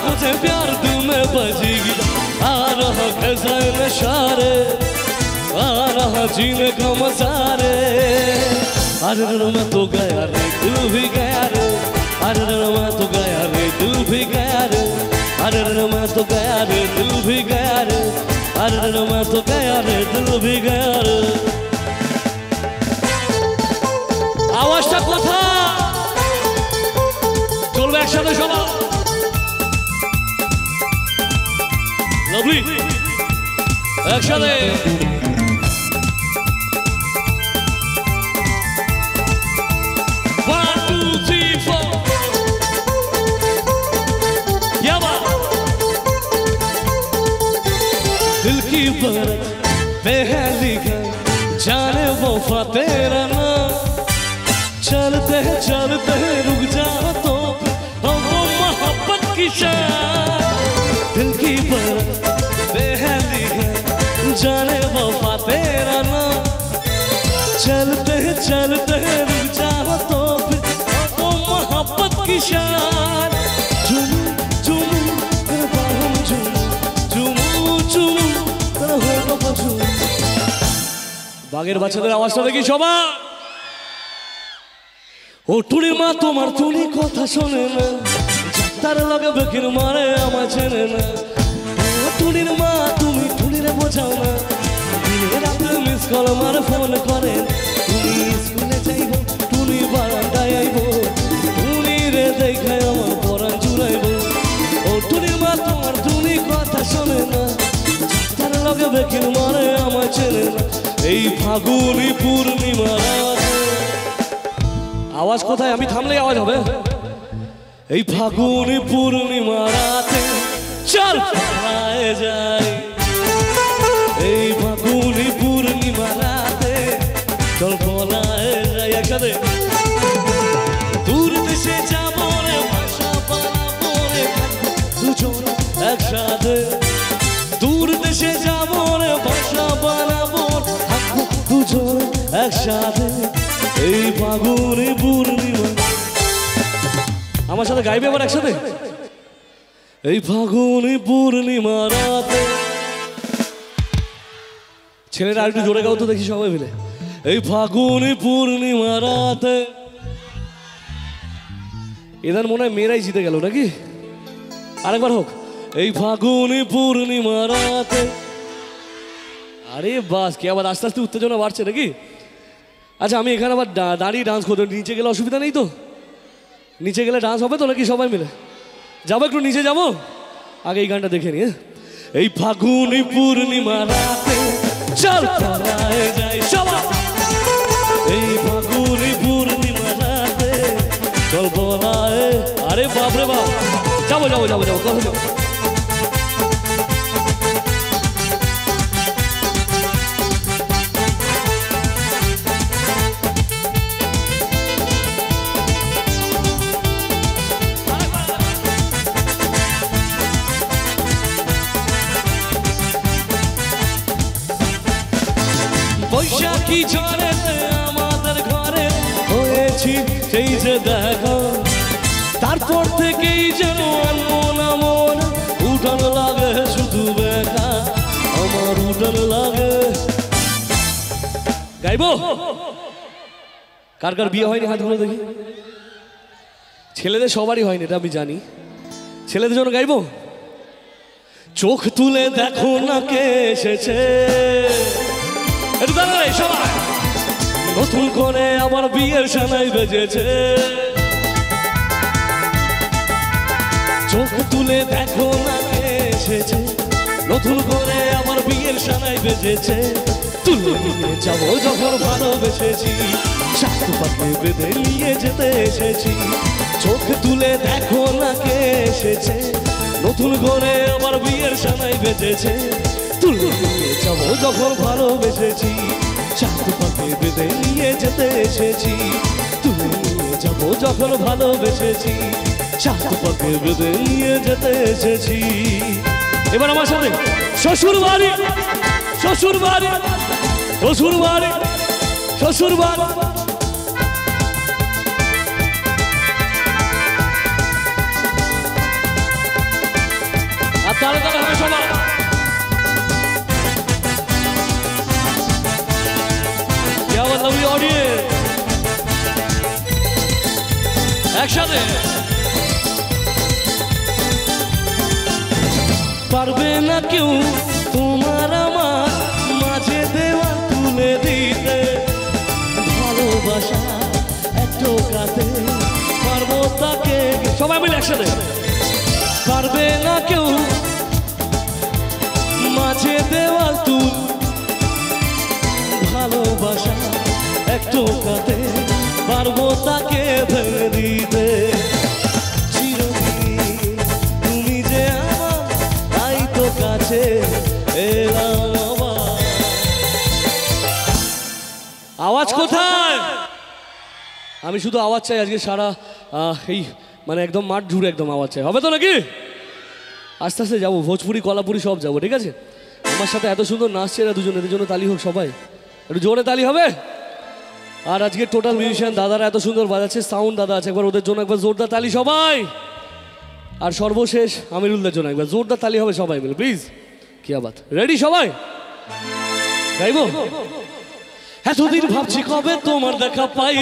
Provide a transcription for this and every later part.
तुझे प्यार दिल में बजेगी आ रहा कैसा नशा रे आ रहा जीने का मजा रे अरे मैं तो गया रे दिल भी गया रे अरे मैं तो गया रे दिल भी गया रे अरे मैं तो गया रे दिल भी गया रे अरे मैं तो गया रे दिल भी गया रे आवाजটা কোথা চলবে একসাথে সবাই লাভলি একসাথে दिल की बरत पहली गई जाने वफा तेरा नाम चलते हैं रुक जाओ तो हमको मोहब्बत की शान दिल की बरत पहली गई जाने वफा तेरा नाम चलते हैं रुक जाओ तो हमको मोहब्बत की शान বাগের বাচ্চাদের আওয়াজটা দেখি সবাই ও টুনির মা তোমার টুনি কথা শোনে না তার লগে বেকির মারে আমার চেনে না ও টুনির মা তুমি টুনিরে বোঝাও না রাতে মিস কল আমার ফোন করে তুমি স্কুলে যাইব টুনি বারান্দায় আইব টুনি রে দেখে আমার পরাণ জুড়াইব ও টুনির মা তোমার টুনি কথা শোনে না তার লগে বেকির মারে আমার চেনে না এই ফাগুনি পূর্ণিমা আওয়াজ কোথায় আমি থামলে আওয়াজ হবে এই ফাগুনি পূর্ণিমা রাতে চল পালায়ে যাই এই ফাগুনি পূর্ণিমা রাতে চল পালায়ে যাই একসাথে দূর দেশে যাবো রে ভাষা বানাবো রে দুজন একসাথে দূর দেশে যাবো রে ভাষা বানাবো দুজন একসাথে এই ফাগুনি পূর্ণিমা আমার সাথে গাইবে আবার একসাথে এই ফাগুনি পূর্ণিমা রাতে ছেলেরা একটু জোরে গাও তো দেখি সবাই মিলে এই ফাগুনি পূর্ণিমা রাতে এদের মনে হয় মেয়েরাই জিতে গেল নাকি আরেকবার হোক এই ফাগুনি পূর্ণিমা রাতে আরে বাস কি আবার আস্তে আস্তে উত্তেজনা বাড়ছে নাকি আচ্ছা আমি এখানে আবার দাঁড়িয়ে ডান্স করতে নিচে গেলে অসুবিধা নেই তো নিচে গেলে ডান্স হবে তো নাকি সবাই মিলে যাবো একটু নিচে যাবো আগে এই গানটা দেখে নি এই ফাগুনি পূর্ণিমা রাতে চল পালায়ে যাই সবাই এই ফাগুনি পূর্ণিমা রাতে চল পালায়ে আরে বাপ রে বাপ যাবো যাবো যাবো যাবো কথা যাবো বৈশাখী ঝড়েতে আমাদের ঘরে হয়েছি সেই যে দেখা তারপর থেকেই যেন মন মন উঠান লাগে শুধু বেকা আমার উঠান লাগে গাইবো কার কার বিয়ে হয়নি হাতগুলো দেখি ছেলেদের সবারই হয়নি এটা আমি জানি ছেলেদের জন্য গাইবো চোখ তুলে দেখো না কে এসেছে সবাই নতুন করে আমার বিয়ের সানাই বেজেছে চোখ তুলে দেখো না কে এসেছে নতুন করে আমার বিয়ের সানাই বেজেছে তুলে নিয়ে যাবো যখন ভালোবেসেছি স্বাস্থ্য পাখি বেঁধে নিয়ে যেতে এসেছি চোখ তুলে দেখো না কে এসেছে নতুন করে আমার বিয়ের সানাই বেজেছে তুলে নিয়ে যাবো যখন ভালোবেসেছি স্বাস্থ্য পাখি বেঁধে নিয়ে যেতে এসেছি তুলে নিয়ে যাবো যখন ভালোবেসেছি স্বাস্থ্য পাখি বেঁধে নিয়ে যেতে এসেছি এবার আমার সাথে শ্বশুর বাড়ি শ্বশুর বাড়ি শ্বশুর বাড়ি শ্বশুর বাড়ি তাহলে হবে সবাই। লাভলি অডিয়েন্স একসাথে। পারবে না কেউ তোমার আমার মাঝে দেওয়া তুলে দিতে, ভালোবাসা একটু কাতে পারবো তাকে। সবাই মিলে একসাথে। পারবে না কেউ মাঝে দেওয়াল তুল, ভালোবাসা একটু কাতে পারবো তাকে ভেঙে দিতে। চিরদিন তুমি যে আমার তাই তো কাছে এলাম আবার। আওয়াজ কোথায়? আমি শুধু আওয়াজ চাই আজকে সারা এই মানে একদম মাঠ জুড়ে একদম আওয়াজ চাই। হবে তো নাকি? আস্তে আস্তে যাবো, ভোজপুরি কলাপুরি সব যাবো, ঠিক আছে? আমার সাথে এত সুন্দর নাচছে এরা দুজন, এদের জন্য তালি হোক সবাই, একটু জোরে তালি হবে। আর আজকে টোটাল মিউজিশিয়ান দাদারা এত সুন্দর বাজাচ্ছে, সাউন্ড দাদা আছে, একবার ওদের জন্য একবার জোরদার তালি সবাই। আর সর্বশেষ আমিরুলদের জন্য একবার জোরদার তালি হবে সবাই মিলে প্লিজ। কি আবাদ, রেডি সবাই? গাইবো? এতদিন ভাবছি কবে তোমার দেখা পাই,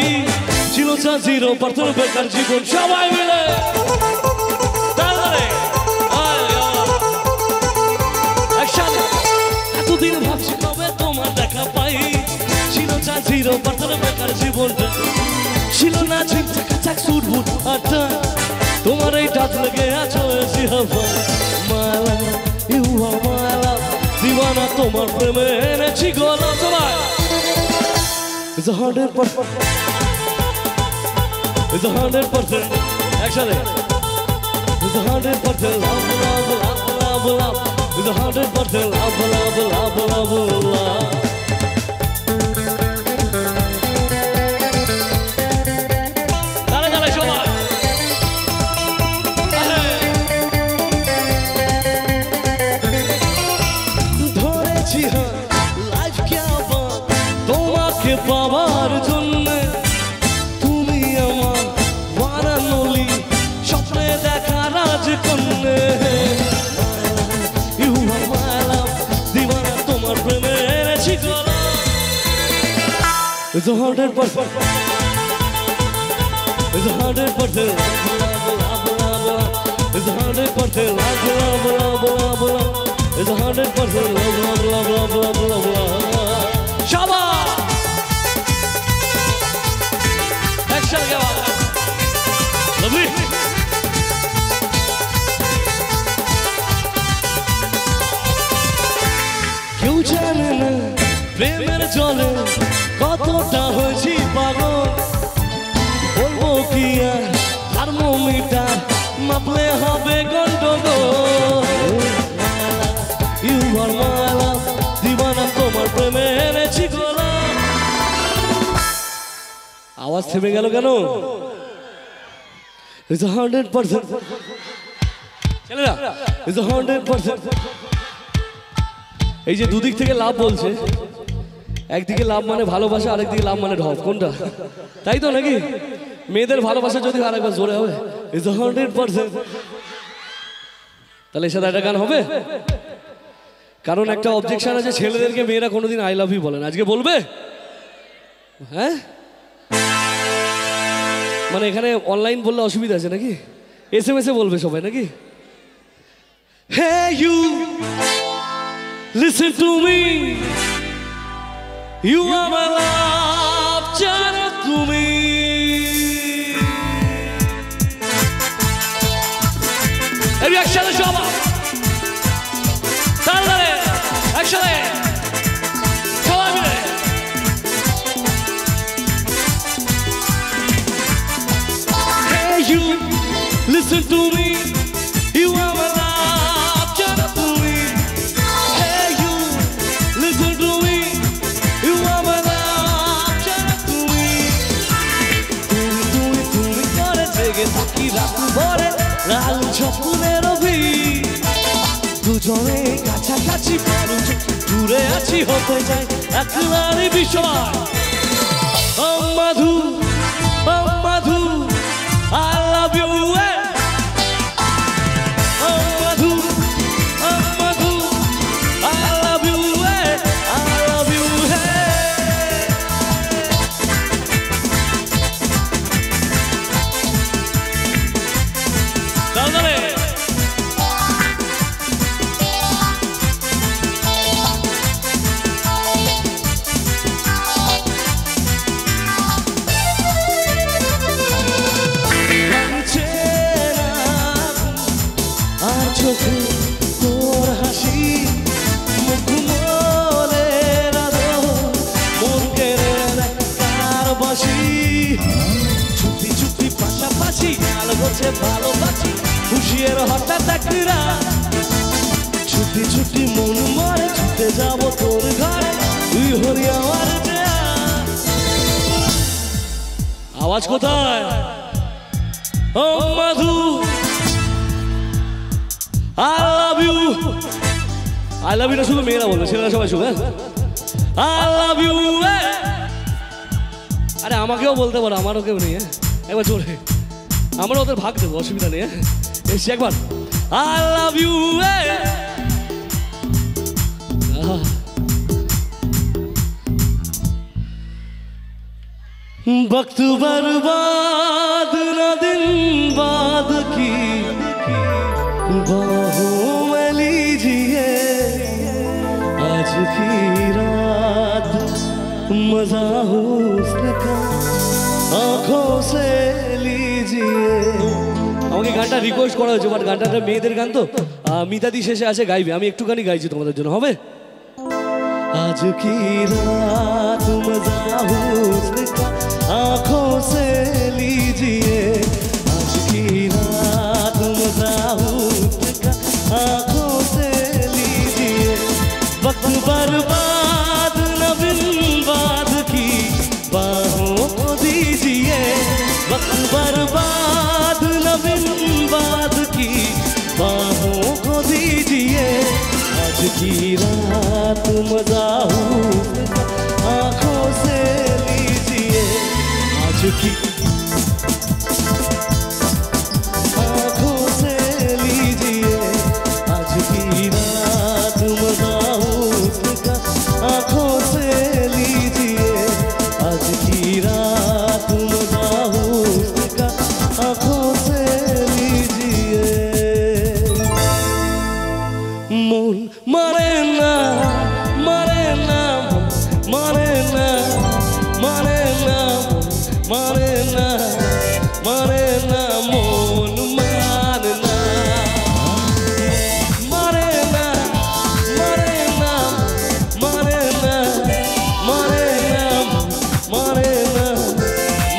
ছিল 0% বেকার জীবন, সবাই মিলে এতদিন ভাবছি কবে তোমার দেখা পাই, ছিল 0% বেকার জীবনটা, ছিল না ঝিকঝাক সুট বুট আটা, তোমার এই টাচ লেগে আছো এসি হাওয়া। মালা ইউ আর মালা, দিওয়ানা তোমার প্রেমে এনেছি গলা। সবাই It's 100%, it's 100%, একসাথে। It's 100% love, love, love, love, love. It's 100% love, love, love, love, love. Dale, dale, সবাই। ধরেছি লাইফ কে আবার তোমাকে পাওয়ার জন্য, তুমি আমার বানানোলি স্বপ্নে দেখা রাজকন্যে। ইউ আর মাই লাভ, দিওয়ানা তোমার প্রেমে এনেছি গলা। It's 100%, it's 100% love, love, love, love. It's 100% love, love, love, love, love. It's 100% love, love, love, love, love, love, love. Shabba! Action, go! Lovely! কেউ জানে না প্রেমের জলে কতটা হয়েছি পাগল, বলবো কি আর থার্মোমিটার মাপলে হবে গন্ডগোল। ইউ আর মাই লাভ, দিওয়ানা তোমার প্রেমে এনেছি গলা। আওয়াজ থেমে গেল কেন? It's 100%, ছেলেরা, it's 100%। এই যে দুদিক থেকে লাভ বলছে, একদিকে লাভ মানে ভালোবাসা, আরেকদিকে লাভ মানে ঢপ, কোনটা? তাই তো নাকি? মেয়েদের ভালোবাসা যদি আরেকবার জোরে হবে, It's 100%, তাহলে এর সাথে একটা গান হবে। কারণ একটা অবজেকশন আছে, ছেলেদেরকে মেয়েরা কোনোদিন আই লাভ ইউ বলে না, আজকে বলবে? হ্যাঁ, মানে এখানে অনলাইন বললে অসুবিধা আছে নাকি? SMS এ বলবে সবাই নাকি? Hey you, listen to me, you are my love, জানো তুমি। এই একসাথে সবাই, তাহলে একসাথে সবাই মিলে। Hey you, listen to me, you are my love, জানো তুমি। Hey you, listen to me, you are my love, জানো তুমি। তুমি তুমি তুমি করে জেগে থাকি রাত ভরে, লাল স্বপ্নের অভিনয়, দুজনে কাছাকাছি পারু, দূরে আছি হতে যাই একলারি বিষয়। ও মাধু, ও মাধু, I love you. Oh মাধু, চোখে তোর হাসি মুখ মনের আলো মন কেড়ে নেয় তার বাসি চুপি চুপি পাশাপাশি আলো গোছে ভালোবাসি খুশির হঠাৎ একটা ছুটি ছুটি মন মারে ছুটে যাব তোর ঘরে তুই হলি আমার আওয়াজ কোথায় ও মধু I love you না শুধু মেয়েরা বলবে ছেলেরা সবাই শুভ I love you আরে আমাকেও বলতে পারো আমারও কেউ নেই একবার জোরে আমরা ওদের ভাগ দেবো অসুবিধা নেই এসছি একবার I love you वक्त बर्बाद न दिन बाद की बाहों में लीजिए आज की रात मजा हुस्न का आँखों से लीजिए আমাকে গানটা রিকোয়েস্ট করা হয়েছে বাট গানটা মেয়েদের গান তো মিতাদি শেষে আছে গাইবে আমি একটুখানি গাইছি তোমাদের জন্য হবে आज की रात मजा हुस्न का आँखों से लीजिए आज की रात मजा हुस्न का आँखों से लीजिए वक्त बर्बाद न बिन बाद की बाहों को दीजिए वक्त बर्बाद न बिन बाद की बाहों को दीजिए आज की रात मजा हुस्न का आँखों से लीजिए आज की आँखों से लीजिए आज की रात मजा हुस्न का आँखों से लीजिए आज की रात मजा हुस्न का आँखों से लीजिए मन मारे ना मारे ना मारे ना मारे ना मारे ना मारे ना मन मारना मारे ना मारे ना मारे ना मारे ना मारे ना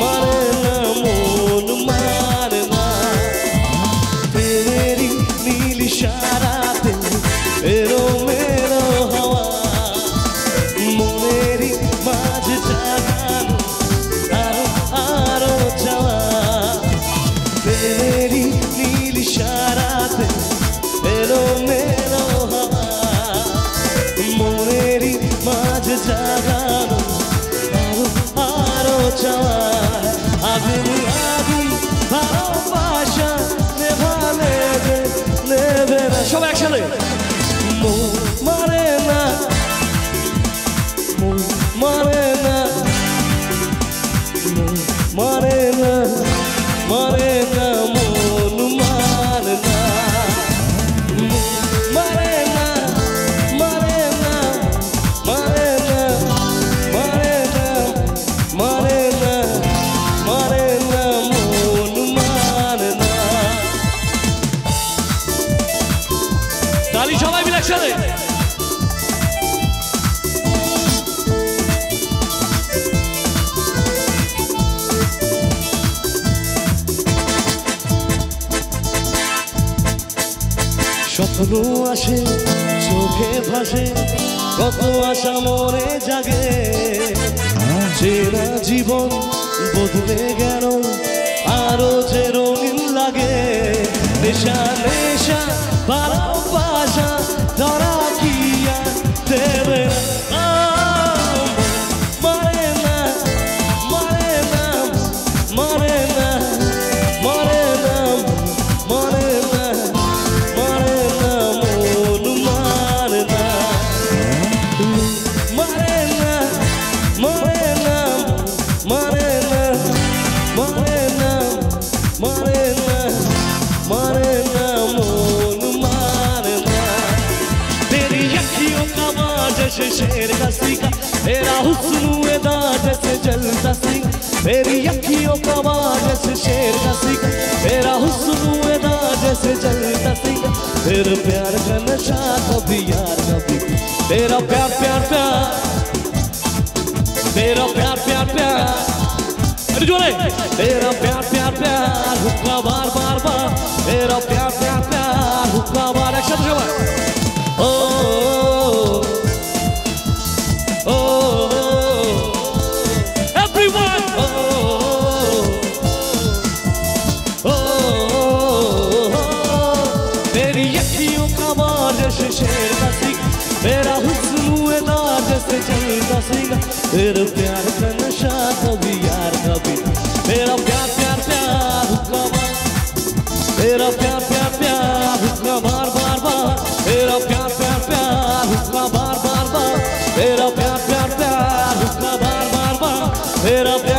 मारे ना मन मारना तेरी नील इशारा एरो मेरो हवा मोनेरी माझ जागानो आरो आरो जावा तेरी नील इशाराते एरो मेरो हवा मोनेरी माझ जागानो आरो आरो जावा आगुन आगुन ভালোবাসা নেভালে নেবে না সব একসাথে Marena, Marena, Marena, Marena, Mon Marena, Marena, Marena, Marena, Marena, Marena, Marena, Mon Marena. Dali সবাই মিলে একসাথে স্বপ্ন আসে চোখে ভাসে কত আশা মনে জাগে চেনা জীবন বদলে গেল আরো যে রঙিন লাগে নেশা নেশা ভালোবাসা ধরা কি আর দেবে না মরে না মরে না মরে না মরে না মরে না মরে না মন মারে না মরে না মরে না মরে না মরে না মরে না मरे ना मोन मारना तेरी अखियों का बाज जैसे शेर का सीखा तेरा हुस्न अदा जैसे जलता सिंह तेरी अखियों का बाज जैसे शेर का सीखा तेरा हुस्न अदा जैसे जलता सिंह तेरे प्यार का नशा कभी यार कभी तेरा प्यार प्यार प्यार तेरा प्यार प्यार प्यार जोरे तेरा प्यार प्यार प्यार हुक्का बार बार बार तेरा प्यार प्यार प्यार हुक्का बार एक साथ चला ओ ओ everyone ओ तेरी अखियों का बार जैसे शेर का सिंह मेरा हुस्न हुए दार जैसे चलता सिंह तेरे प्यार का नशा कभी यार कभी तेरा प्यार प्यार प्यार हुक्का बार तेरा प्यार प्यार प्यार हुक्का बार बार बार तेरा प्यार प्यार प्यार हुक्का बार बार बार तेरा प्यार प्यार प्यार हुक्का बार बार बार तेरा प्यार